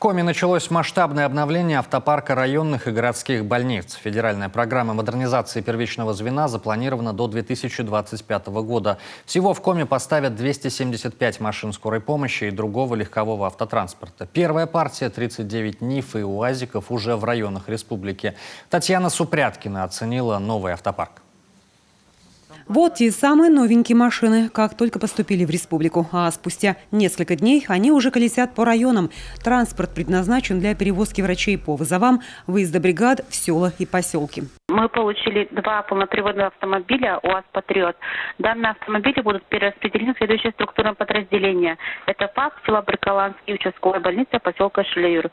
Коми началось масштабное обновление автопарка районных и городских больниц. Федеральная программа модернизации первичного звена запланирована до 2025 года. Всего в Коми поставят 275 машин скорой помощи и другого легкового автотранспорта. Первая партия, 39 НИФ и УАЗиков, уже в районах республики. Татьяна Супряткина оценила новый автопарк. Вот те самые новенькие машины, как только поступили в республику. А спустя несколько дней они уже колесят по районам. Транспорт предназначен для перевозки врачей по вызовам, выезда бригад в села и поселки. Мы получили 2 полноприводных автомобиля УАЗ «Патриот». Данные автомобили будут перераспределены в следующее структурное подразделение. Это ФАП, села Бриколанский, участковая больница поселка Шлеюр.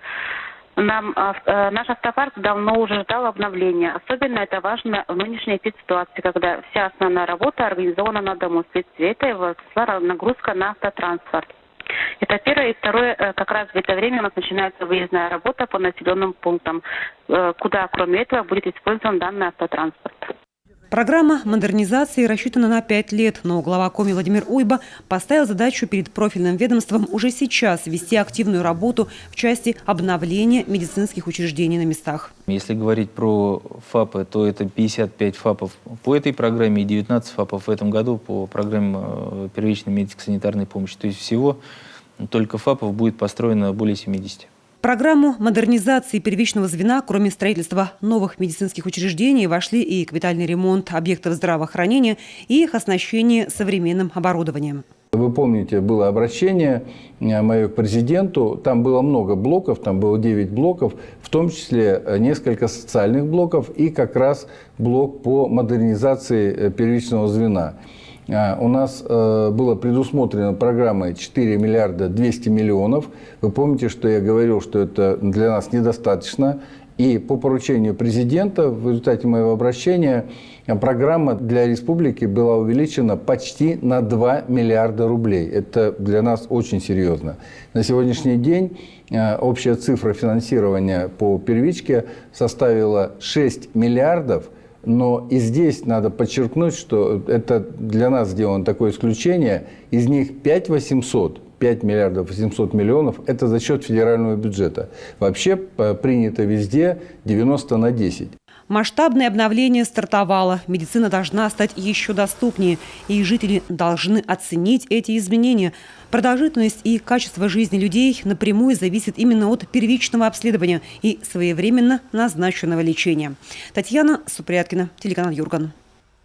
Наш автопарк давно уже ждал обновления. Особенно это важно в нынешней ситуации, когда вся основная работа организована на дому. Вследствие этого возросла нагрузка на автотранспорт. Это первое. И второе, как раз в это время у нас начинается выездная работа по населенным пунктам, куда кроме этого будет использован данный автотранспорт. Программа модернизации рассчитана на 5 лет, но глава Коми Владимир Уйба поставил задачу перед профильным ведомством уже сейчас вести активную работу в части обновления медицинских учреждений на местах. Если говорить про ФАПы, то это 55 ФАПов по этой программе и 19 ФАПов в этом году по программе первичной медико-санитарной помощи. То есть всего только ФАПов будет построено более 70. В программу модернизации первичного звена, кроме строительства новых медицинских учреждений, вошли и капитальный ремонт объектов здравоохранения и их оснащение современным оборудованием. Вы помните, было обращение мое к президенту, там было много блоков, там было 9 блоков, в том числе несколько социальных блоков и как раз блок по модернизации первичного звена. У нас было предусмотрено программой 4 миллиарда 200 миллионов. Вы помните, что я говорил, что это для нас недостаточно. И по поручению президента в результате моего обращения программа для республики была увеличена почти на 2 миллиарда рублей. Это для нас очень серьезно. На сегодняшний день общая цифра финансирования по первичке составила 6 миллиардов. Но и здесь надо подчеркнуть, что это для нас сделано такое исключение. Из них 5 миллиардов 800 миллионов – это за счет федерального бюджета. Вообще принято везде 90/10. Масштабное обновление стартовало. Медицина должна стать еще доступнее. И жители должны оценить эти изменения. Продолжительность и качество жизни людей напрямую зависит именно от первичного обследования и своевременно назначенного лечения. Татьяна Супряткина, телеканал Юрган.